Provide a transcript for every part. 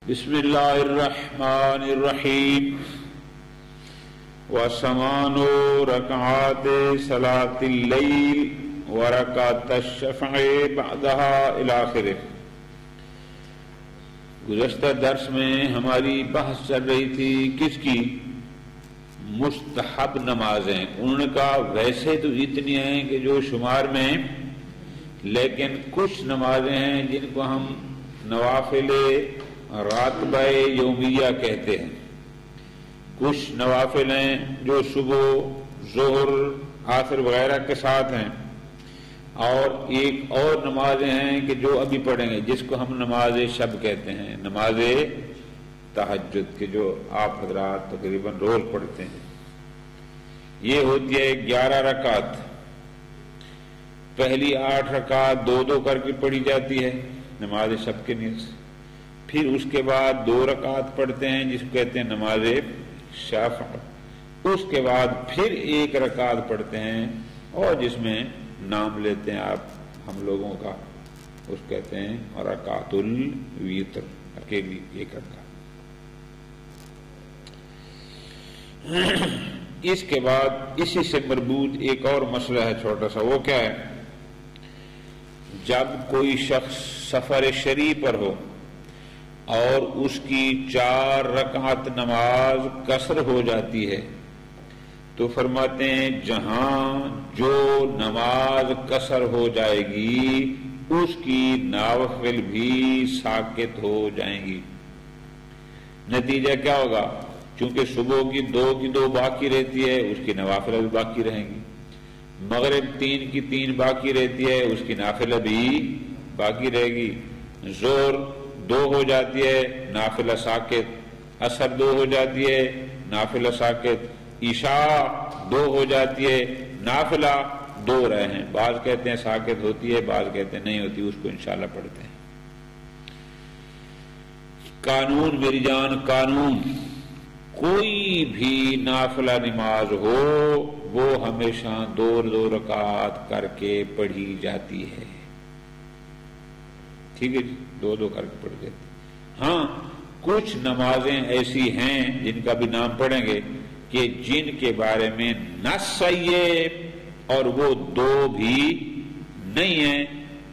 بسم اللہ الرحمن الرحیم وثمان رکعات صلاۃ اللیل ورکعت الشفع بعدها الی آخرہ۔ گزشتہ درس میں ہماری بحث چل رہی تھی کس کی؟ مستحب نمازیں۔ انہوں نے کہا ویسے تو اتنی ہیں کہ جو شمار میں، لیکن کچھ نمازیں ہیں جن کو ہم نوافل راتبہ یومیہ کہتے ہیں، کچھ نوافل ہیں جو صبح، ظہر، عصر وغیرہ کے ساتھ ہیں، اور ایک اور نمازیں ہیں کہ جو ابھی پڑھیں گے جس کو ہم نماز شب کہتے ہیں، نماز تہجد کے جو آپ حضرات تقریباً روز پڑھتے ہیں۔ یہ ہوتی ہے 11 رکعت، پہلی 8 رکعت 2 کر کے پڑھی جاتی ہے نماز شب کے نیت سے، پھر اس کے بعد 2 رکعت پڑھتے ہیں جس کو کہتے ہیں نماز شفع، اس کے بعد پھر 1 رکعت پڑھتے ہیں اور جس میں نام لیتے ہیں آپ ہم لوگوں کا، اس کہتے ہیں رکعت الوتر، اکیلی 1 رکعت۔ اس کے بعد اسی سے مربوط ایک اور مسئلہ ہے چھوٹا سا، وہ کیا ہے؟ جب کوئی شخص سفر شرعی پر ہو اور اس کی 4 رکعت نماز قصر ہو جاتی ہے تو فرماتے ہیں جہاں جو نماز قصر ہو جائے گی اس کی نوافل بھی ساقط ہو جائیں گی۔ نتیجہ کیا ہوگا؟ چونکہ صبح کی 2 باقی رہتی ہے، اس کی نوافل بھی باقی رہیں گی، مغرب 3 کی 3 باقی رہتی ہے، اس کی نافلہ بھی باقی رہے گی، ظہر 2 ہو جاتی ہے، نافلہ ساقط، عصر 2 ہو جاتی ہے، نافلہ ساقط، عشاء 2 ہو جاتی ہے، نافلہ 2 رہے ہیں، بعض کہتے ہیں ساقط ہوتی ہے، بعض کہتے ہیں نہیں ہوتی، اس کو انشاءاللہ پڑھتے ہیں۔ قانون میری جان، قانون، کوئی بھی نافلہ نماز ہو وہ ہمیشہ 2 رکعت کر کے پڑھی جاتی ہے، ٹھیک ہے جی، 2 کر کے پڑھی جاتی ہے۔ ہاں کچھ نمازیں ایسی ہیں جن کا بھی نام پڑھیں گے کہ جن کے بارے میں نص ہے اور وہ 2 بھی نہیں ہیں،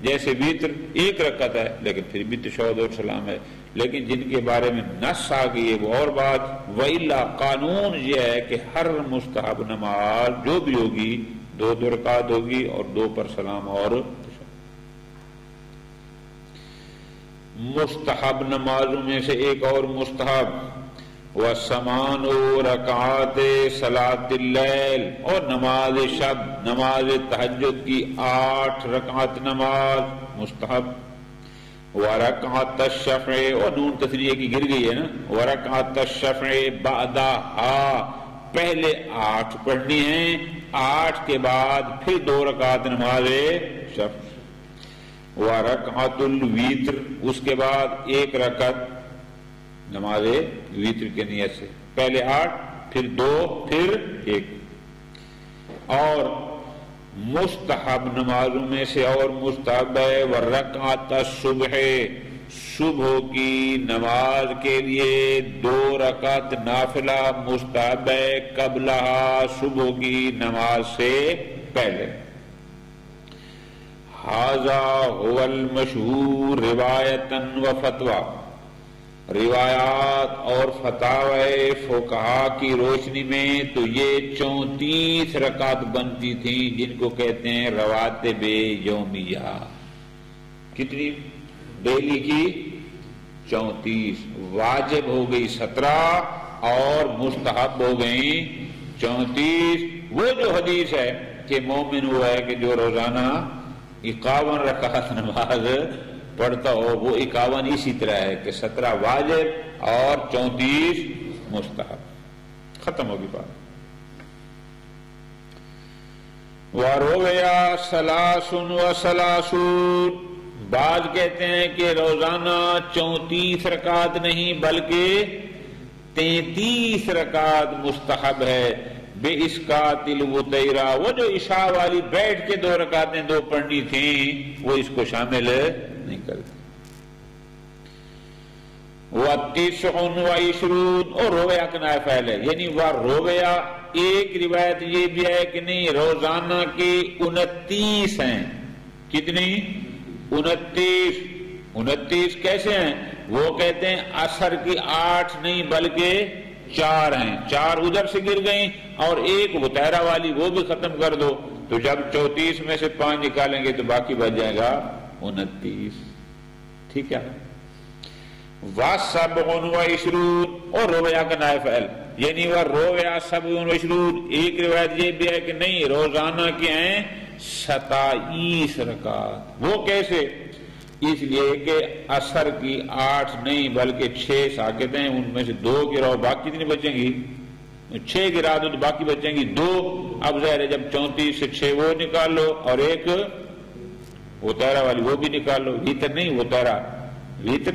جیسے وتر 1 رکعت ہے لیکن پھر بھی تشہد اور سلام ہے، لیکن جن کے بارے میں نص آ گئی ہے وہ اور بات۔ وَإِلَّا قانون یہ ہے کہ ہر مستحب نماز جو بھی ہوگی 2 رکعت ہوگی اور 2 پر سلام اور مستحب نمازوں میں سے ایک اور مستحب وَثَمَانُ رَكَعَاتِ صَلَاةِ اللَّيْلِ، اور نماز شب، نماز تہجد کی 8 رکعت نماز مستحب، وَرَكْعَتَ الشَّفْعِ، اور نون تثنیہ کی گر گئی ہے نا، وَرَكْعَتَ الشَّفْعِ بَعْدَهَا، پہلے 8 پڑھنی ہیں، 8 کے بعد پھر 2 رکعت نماز شفع، وَرَكْعَتُ الْوِتْرِ، اس کے بعد 1 رکعت نماز وتر کے نیت سے، پہلے 8 پھر 2 پھر 1۔ اور مستحب نمازوں میں سے اور مستحب ہے وَرَكْعَتَ الصُّبْحِ، صبح کی نماز کے لیے 2 رکعت نافلہ مستحب ہے قبلہا، صبح کی نماز سے پہلے۔ ھذا ھو المشہور روایتاً و فتویٰ، روایات اور فتاوی فقہا کی روشنی میں تو یہ 34 رکعت بنتی تھیں جن کو کہتے ہیں رواتب یومیہ۔ کتنی؟ ڈیلی کی 34، واجب ہو گئی 17 اور مستحب ہو گئیں 34۔ وہ جو حدیث ہے کہ مومن وہ ہے کہ جو روزانہ 51 رکعت نماز پڑھتا ہو، وہ 51 اسی طرح ہے کہ 17 واجب اور 34 مستحب، ختم ہوگی بات۔ وَرُوِيَ ثَلَاثٌ وَثَلَاثُونَ، بعض کہتے ہیں کہ روزانہ 34 رکعت نہیں بلکہ 33 رکعت مستحب ہے، بے اسقاط الوتیرہ، وہ جو عشاء والی بیٹھ کے 2 رکعتیں 2 پڑھنی تھیں وہ اس کو شامل نہیں کرتی۔ وَتِسْعٌ اور رویا کا نائب فاعل ہے، یعنی وہ رویا ایک روایت یہ بھی ہے کہ نہیں روزانہ کی 29 ہیں، کتنی 29 کیسے ہیں؟ وہ کہتے ہیں عصر کی 8 نہیں بلکہ 4 ہیں، 4 ادھر سے گر گئیں اور ایک وطیرہ والی وہ بھی ختم کر دو، تو جب 34 میں سے 5 نکالیں گے تو باقی بچ جائے گا 29، ٹھیک ہے؟ وَسَبْعٌ اور رویا کا نائب فاعل، یعنی وہ رویا 7 ایک روایت یہ بھی ہے کہ نہیں روزانہ کے ہیں 27 رکعت، وہ کیسے؟ اس لیے کہ عصر کی 8 نہیں بلکہ 6 ساکت ہیں، ان میں سے 2 گراؤ، باقی کتنی بچیں گی؟ 6 گرا دو تو باقی بچیں گی 2، اب ظاہر ہے جب 34 سے 6 وہ نکال لو اور ایک وطیرہ والی وہ بھی نکال لو، ویتر نہیں وطیرہ، ویتر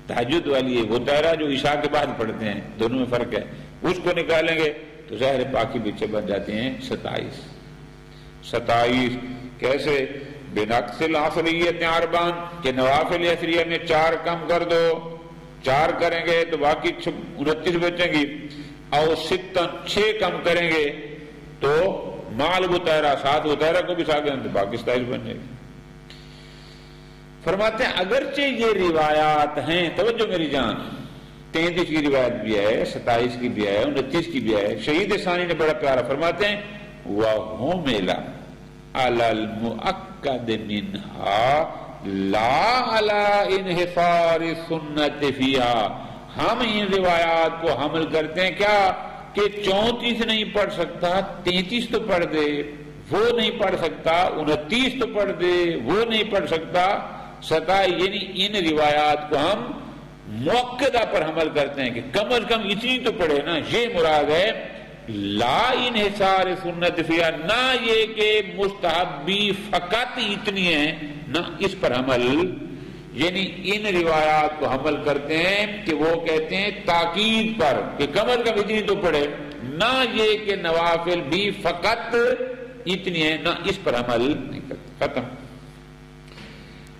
تہجد والی ہے، وطیرہ جو عشاء کے بعد پڑھتے ہیں، دونوں میں فرق ہے، اس کو نکالیں گے تو ظاہر باقی بچے بن جاتے ہیں 27 کیسے؟ بنقص العصریت 4 کہ نوافل عصریہ میں 4 کم کر دو، 4 کریں گے تو باقی 29 بچیں گی، اور 6 کم کریں گے تو مال وطیرہ 7 وطیرہ کو بھی ساکیں تو باقی 27 بن جائے گی۔ فرماتے ہیں اگرچہ یہ روایات ہیں، توجہ میری جان، 33 کی روایت بھی ہے، 27 کی بھی ہے، 29 کی بھی ہے، شہید ثانی نے بڑا پیارا فرماتے ہیں وَهُمِلَ عَلَى الْمُؤَكَّدِ مِنْهَا لَا عَلَى انحصار السنت فِيهَا، ہم ان روایات کو حمل کرتے ہیں کیا کہ 34 نہیں پڑھ سکتا 33 تو پڑھ دے، وہ نہیں پڑھ سکتا 29 تو پڑھ دے، وہ نہیں پڑھ سکتا 27، یعنی ان روایات کو ہم مؤکدہ پر حمل کرتے ہیں کہ کم از کم اتنی تو پڑھے نا، یہ مراد ہے لا انحصار سنت فیہا، نہ یہ کہ مستحب بھی فقط اتنی ہیں، نہ اس پر حمل، یعنی ان روایات کو حمل کرتے ہیں کہ وہ کہتے ہیں تاکید پر کہ کم از کم اتنی تو پڑھے، نہ یہ کہ نوافل بھی فقط اتنی ہیں، نہ اس پر عمل نہیں کرتے، ختم۔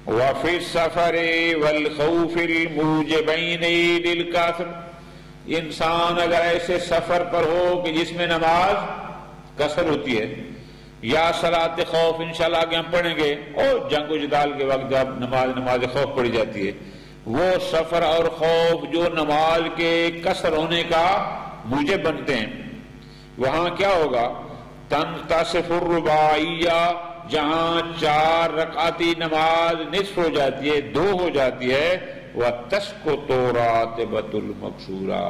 وَفِي السَّفَرِ وَالْخَوْفِ الْمُوجِبَيْنِ لِلْقَصْرِ، انسان اگر ایسے سفر پر ہو کہ جس میں نماز قصر ہوتی ہے، یا صلاۃ خوف انشاءاللہ آگے ہم پڑھیں گے، اور جنگ و جدال کے وقت جب نماز خوف پڑھی جاتی ہے، وہ سفر اور خوف جو نماز کے قصر ہونے کا موجب بنتے ہیں، وہاں کیا ہوگا؟ تنتصف الرباعیہ، جہاں 4 رکعتی نماز نصف ہو جاتی ہے، 2 ہو جاتی ہے، وَتَسْقُطُ رَاتِبَةُ الْمَقْصُورَةِ،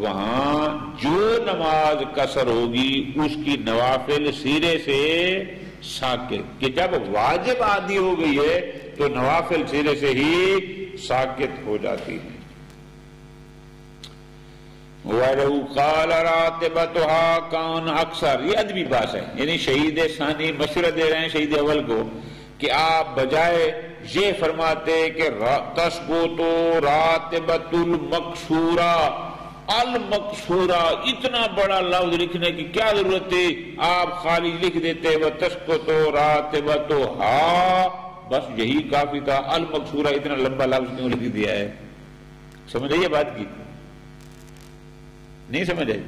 وہاں جو نماز قصر ہوگی اس کی نوافل سرے سے ساکت، کہ جب واجب عادی ہو گئی ہے تو نوافل سرے سے ہی ساکت ہو جاتی ہے۔ وَلَوْ قَالَ رَاتِبَتُهَا كَانَ أَكْثَرَ، یہ ادبی بات ہے، یعنی شہید ثانی مشورہ دے رہے ہیں شہید اول کو کہ آپ بجائے یہ فرماتے کہ تسقط راتبۃ المقصورہ، المقصورہ اتنا بڑا لفظ لکھنے کی کیا ضرورت تھی، آپ خالی لکھ دیتے وتسقط راتبتها، بس یہی کافی تھا، المقصورہ اتنا لمبا لفظ کیوں لکھ دیا ہے؟ سمجھ آئیے بات کی؟ نہیں سمجھ آئی؟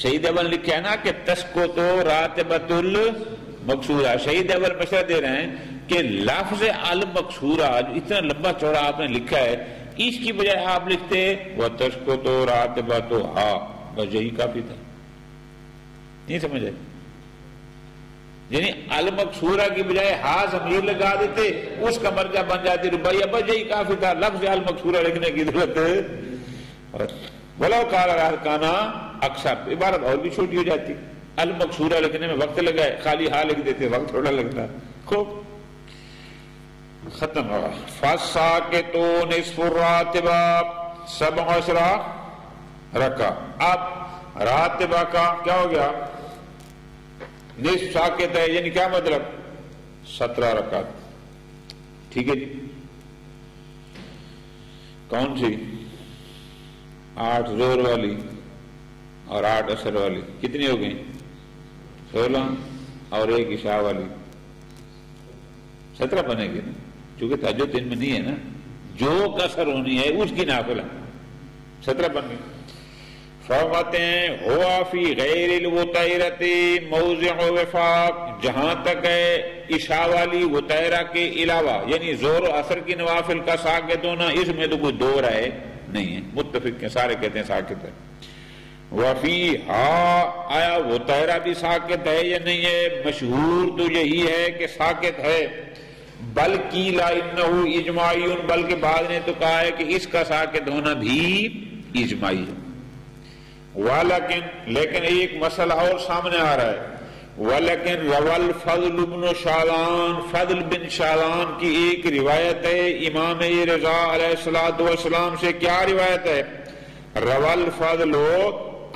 شہید اول لکھا ہے نا کہ تسقط راتبۃ المقصورہ، شہید اول مشورہ دے رہے ہیں کہ لفظ المقصورہ جو اتنا لمبا چوڑا آپ نے لکھا ہے، اس کی بجائے آپ لکھتے وَتَسْقُطُ رَاتِبَتُهَا، بس یہی کافی تھا۔ نہیں سمجھ آئی؟ یعنی المقصورہ کی بجائے ہا ضمیر لگا دیتے، اس کا مرجع بن جاتی رباعیہ، بس یہی کافی تھا، لفظ المقصورہ لکھنے کی ضرورت وَلَوْ قَالَ كَانَ أَكْثَرَ، عبارت اور بھی چھوٹی ہو جاتی، المقصورہ لکھنے میں وقت لگا ہے، خالی ہا لکھ دیتے وقت تھوڑا لگتا، خوب ختم ہوگا۔ فَالسَّاقِطُ نِصْفُ الرَّاتِبَةِ 17 رکعہ، اب راتبہ کا کیا ہو گیا؟ نصف ساقط ہے، یعنی کیا مطلب؟ 17 رکعت، ٹھیک ہے جی؟ کون سی؟ 8 زور والی اور 8 عصر والی، کتنی ہو گئی؟ 16، اور 1 عشاء والی، 17 بنے گی نا، چونکہ تہجد ان میں نہیں ہے نا، جو کسر ہونی ہے اس کی نافل ہے، 17 بن گئی۔ فرماتے ہیں ہوا فی غیر الوتیرۃ موضع وفاق، جہاں تک ہے عشاء والی وتیرہ کے علاوہ یعنی زور و اثر کی نوافل کا ساکت ہونا، اس میں تو کوئی دو رائے نہیں ہے، متفق ہیں، سارے کہتے ہیں ساکت ہے۔ وفی آیا وتیرہ بھی ساکت ہے یا نہیں ہے؟ مشہور تو یہی ہے کہ ساکت ہے، بلکہ لا انہ اجماعی، بلکہ بعض نے تو کہا ہے کہ اس کا ساکت ہونا بھی اجماعی ہے۔ لیکن ایک مسئلہ اور سامنے آ رہا ہے، ولیکن رول فضل بن شعلان، فضل بن شعلان کی ایک روایت ہے امام رضا علیہ السلام سے۔ کیا روایت ہے؟ رول فضل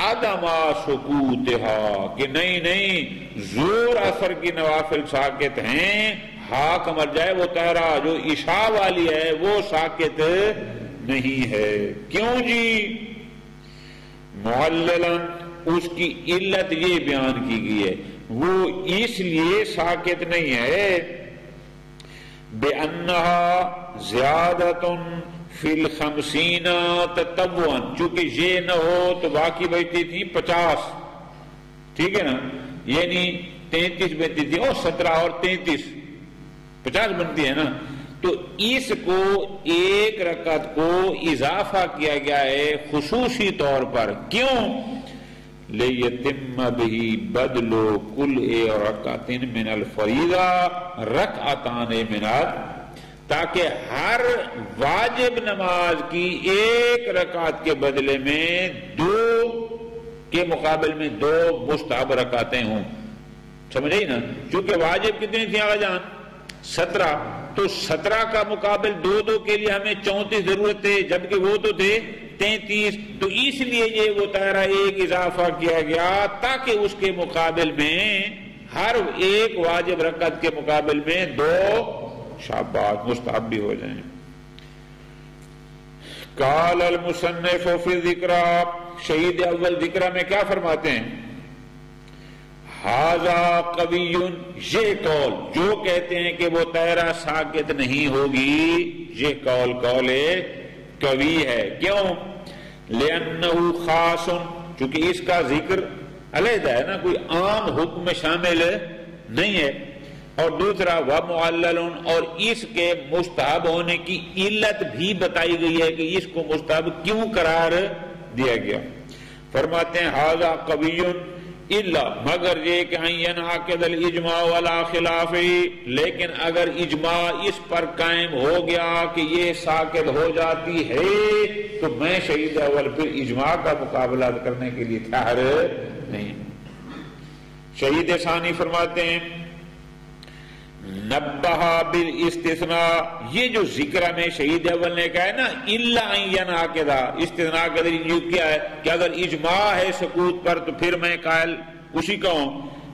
عدم سکوتها، کہ نہیں زور اثر کی نوافل ساکت ہیں، ہاں کمر جائے وہ تہرا جو عشاء والی ہے وہ ساکت نہیں ہے۔ کیوں جی؟ معللا، اس کی علت یہ بیان کی گئی ہے، وہ اس لیے ساکت نہیں ہے بِأَنَّهَا زِيَادَةٌ فِي الْخَمْسِينَ تَتَوًّا، چونکہ یہ نہ ہو تو باقی بچتی تھی 50، ٹھیک ہے نا، یعنی 33 بنتی تھی اور 17 اور 33 50 بنتی ہے نا، تو اس کو ایک رکعت کو اضافہ کیا گیا ہے خصوصی طور پر۔ کیوں؟ لِيَتِمَّ بِهِ بَدْلُ كُلِّ رَكْعَةٍ مِنَ الْفَرِيضَةِ رَكْعَتَانِ مِنَ، تاکہ ہر واجب نماز کی ایک رکعت کے بدلے میں 2 کے مقابل میں 2 مستحب رکعتیں ہوں۔ سمجھے نا؟ چونکہ واجب کتنی تھی آغا جان؟ 17، تو 17 کا مقابل 2 کے لیے ہمیں 34 ضرورت ہے، جبکہ وہ تو تھے 33، تو اس لیے یہ وہ تہرا ایک اضافہ کیا گیا تاکہ اس کے مقابل میں ہر ایک واجب رکعت کے مقابل میں 2 شاباش مستحب بھی ہو جائیں۔ قال المصنف فی الذکرہ، شہید اول ذکرہ میں کیا فرماتے ہیں؟ ھذا قوی، یہ قول جو کہتے ہیں کہ وہ تہرا ساکت نہیں ہوگی، یہ قول قوی ہے۔ کیوں؟ لأنہ خاص، چونکہ اس کا ذکر علیحدہ ہے نا، کوئی عام حکم میں شامل نہیں ہے، اور دوسرا ومعلل، اور اس کے مستحب ہونے کی علت بھی بتائی گئی ہے کہ اس کو مستحب کیوں قرار دیا گیا۔ فرماتے ہیں ھذا قوی الا، مگر یہ کہ ينعقد الاجماع ولا خلاف، لیکن اگر اجماع اس پر قائم ہو گیا کہ یہ ساکت ہو جاتی ہے تو میں شہید اول پھر اجماع کا مقابلہ کرنے کے لیے تیار نہیں۔ شہید ثانی فرماتے ہیں نبہ بالاستثناء، یہ جو ذکر میں شہید اول نے کہا ہے نا الا ان ينعقد، استثناء کا دلیل کیا ہے کہ اگر اجماع ہے سکوت پر تو پھر میں قائل اسی کا ہوں۔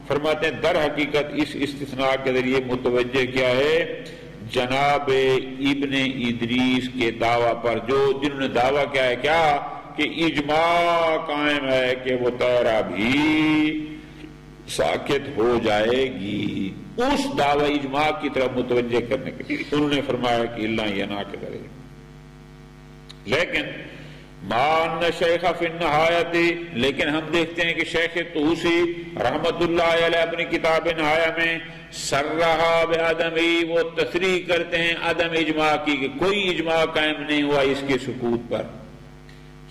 فرماتے ہیں در حقیقت اس استثناء کے ذریعے متوجہ کیا ہے جناب ابن ادریس کے دعویٰ پر، جنہوں نے دعویٰ کیا ہے کیا کہ اجماع قائم ہے کہ وہ تہرا بھی ساکت ہو جائے گی، اس دعوی اجماع کی طرف متوجہ کرنے کے لیے انہوں نے فرمایا کہ اللہ ينعقد کرے۔ لیکن مان شیخ فی النہایت، لیکن ہم دیکھتے ہیں کہ شیخ طوسی رحمت اللہ علیہ اپنی کتاب نہایہ میں سرہا بعدمی، وہ تصریح کرتے ہیں عدم اجماع کی کہ کوئی اجماع قائم نہیں ہوا اس کے سکوت پر۔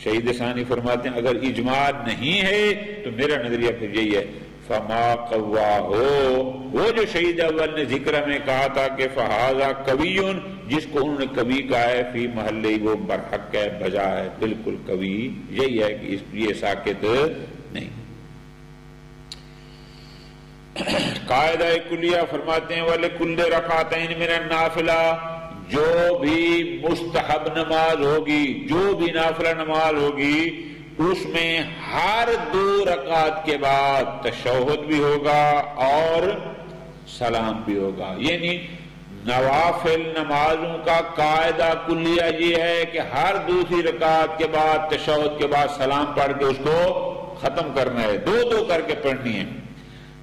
شہید ثانی فرماتے ہیں اگر اجماع نہیں ہے تو میرا نظریہ پھر یہی ہے فما قوا ہو، وہ جو شہید اول نے ذکر میں کہا تھا کہ فہذا قوی، جس کو انہوں نے قوی کہا ہے فی محلے وہ برحق ہے، بجا ہے، بالکل قوی یہی ہے کہ یہ ساکت نہیں۔ قاعدہ کلیہ فرماتے ہیں وَلِكُلِّ رَكْعَتَيْنِ مِنَ النَّافِلَةِ، جو بھی مستحب نماز ہوگی، جو بھی نافلہ نماز ہوگی، اس میں ہر 2 رکعت کے بعد تشہد بھی ہوگا اور سلام بھی ہوگا۔ یعنی نوافل نمازوں کا قاعدہ کلیہ یہ ہے کہ ہر دوسری رکعت کے بعد تشہد کے بعد سلام پڑھ کے اس کو ختم کرنا ہے، 2 کر کے پڑھنی ہے۔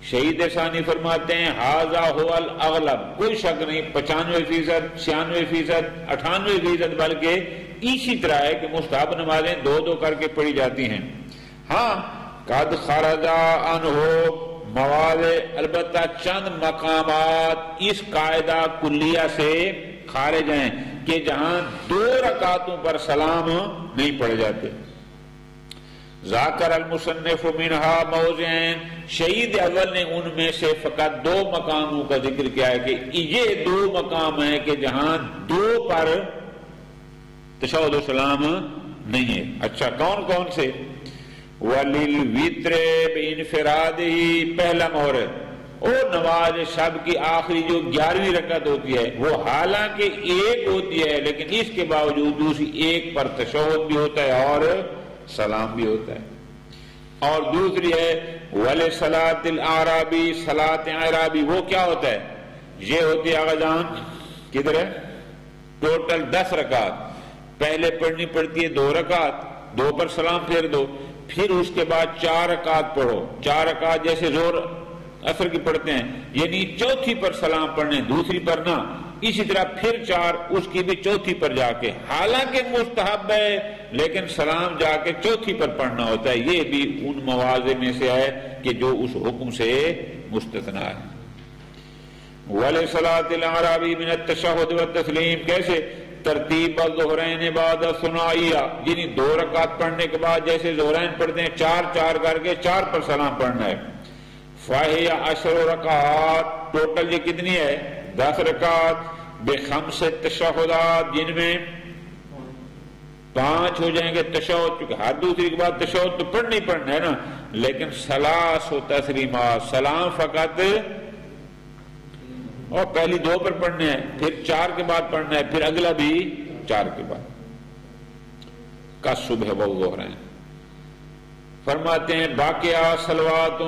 شہید ثانی فرماتے ہیں ھذا ھو الاغلب، کوئی شک نہیں 95%، 96%، 98%، بلکہ اسی طرح ہے کہ مستحب نمازیں دو دو کر کے پڑھی جاتی ہیں۔ ہاں قد خرج عنہ مواد، البتہ چند مقامات اس قاعدہ کلیہ سے خارج ہیں کہ جہاں 2 رکعتوں پر سلام نہیں پڑھے جاتے۔ ذاکر المصنف منہا موضعین، شہید اول نے ان میں سے فقط 2 مقاموں کا ذکر کیا ہے کہ یہ 2 مقام ہیں کہ جہاں 2 پر تشہد و سلام نہیں ہے۔ اچھا کون کون سے؟ وَلِلْوِتْرِ بِإِنْفِرَادِهِ، پہلا مورد، اور نماز شب کی آخری جو 11ویں رکعت ہوتی ہے وہ حالانکہ ایک ہوتی ہے لیکن اس کے باوجود دوسری ایک پر تشہد بھی ہوتا ہے اور سلام بھی ہوتا ہے۔ اور دوسری ہے وَلِصَلَاةِ الْأَعْرَابِ، صلاۃ اعرابی، وہ کیا ہوتا ہے؟ یہ ہوتی ہے آغا جان کدھر ہے؟ ٹوٹل 10 رکعت، پہلے پڑھنی پڑتی ہے 2 رکعت، 2 پر سلام پھیر دو، پھر اس کے بعد 4 رکعت پڑھو، 4 رکعت جیسے زور اثر کی پڑھتے ہیں، یعنی چوتھی پر سلام پڑھنے، دوسری پر نہ، اسی طرح پھر 4، اس کی بھی چوتھی پر جا کے، حالانکہ مستحب ہے لیکن سلام جا کے چوتھی پر پڑھنا ہوتا ہے۔ یہ بھی ان مواضع میں سے ہے کہ جو اس حکم سے مستثنیٰ ہے۔ وَلِصَلَاةِ الْأَعْرَابِ مِنَ التَّشَهُّدِ وَالتَّسْلِيمِ، کیسے؟ ترتیب الظہرین بعد ثنائیہ، یعنی 2 رکعت پڑھنے کے بعد جیسے ظہرین پڑھتے ہیں 4 کر کے 4 پر سلام پڑھنا ہے۔ فَهِيَ 10 رکعات، ٹوٹل یہ کتنی ہے؟ 10 رکعت، ب5 تشہدات، جن میں 5 ہو جائیں گے تشہد، کیونکہ ہر دوسری کے بعد تشہد تو پڑھنا ہی پڑھنا ہے نا، لیکن ثلاث و تسلیمات، سلام فقط اور پہلی 2 پر پڑھنے ہیں، پھر 4 کے بعد پڑھنا ہے، پھر اگلا بھی 4 کے بعد۔ کا صبح والظہرین فرماتے ہیں باقیہ صلوات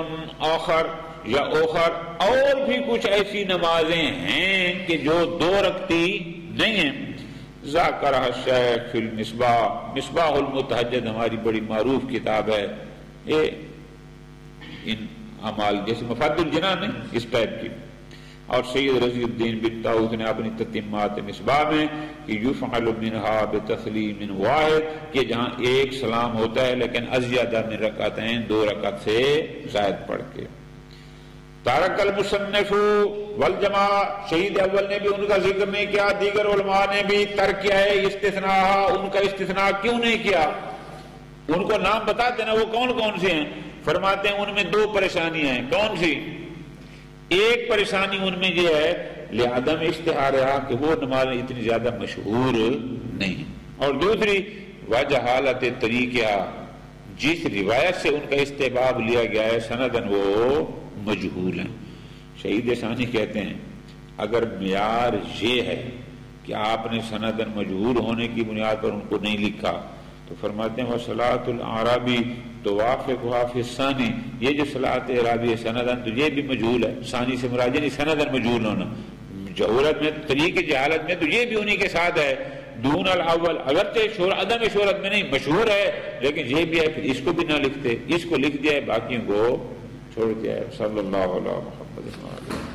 آخر یا اوخر، اور بھی کچھ ایسی نمازیں ہیں کہ جو 2 رکعتی نہیں ہیں۔ ذاکرہ الشیخ فی المصباح، مصباح المتہجد ہماری بڑی معروف کتاب ہے، یہ ان اعمال جیسے مفاد الجنان ہے اس ٹائپ کی، اور سید رضی الدین بن طاؤس نے اپنی تتمات مصباح میں کہ یفعل منہا بتسلیم واحد، کہ جہاں ایک سلام ہوتا ہے لیکن ازیادہ من رکعتین، 2 رکعت سے زائد پڑھ کے۔ تارک المصنف والجماع، شہید اول نے بھی ان کا ذکر نہیں کیا، دیگر علماء نے بھی ترک کیا ہے استثناء، ان کا استثناء کیوں نہیں کیا؟ ان کو نام بتاتے نا وہ کون کون سے ہیں؟ فرماتے ہیں ان میں 2 پریشانیاں ہیں۔ کون سی؟ ایک پریشانی ان میں یہ ہے لعدم اشتہارہا کہ وہ نمازیں اتنی زیادہ مشہور نہیں، اور دوسری وجہالت طریقہ، جس روایت سے ان کا استحباب لیا گیا ہے سندن وہ مجہول ہیں۔ شہید ثانی کہتے ہیں اگر معیار یہ ہے کہ آپ نے سندن مجہول ہونے کی بنیاد پر ان کو نہیں لکھا تو فرماتے ہیں وصلاۃ الاعرابی توافقھا فی الثانی، یہ جو صلاۃ اعرابی ہے سندن تو یہ بھی مجہول ہے، ثانی سے مراد نہیں سندن مجہول ہونا، جہالت میں طریق جہالت میں تو یہ بھی انہی کے ساتھ ہے، دون الاول، اگرچہ عدم شہرت میں نہیں مشہور ہے لیکن یہ بھی ہے کہ اس کو بھی نہ لکھتے، اس کو لکھ دیا ہے باقیوں کو چھوڑ دیا ہے۔ صلی اللہ علیہ محمد۔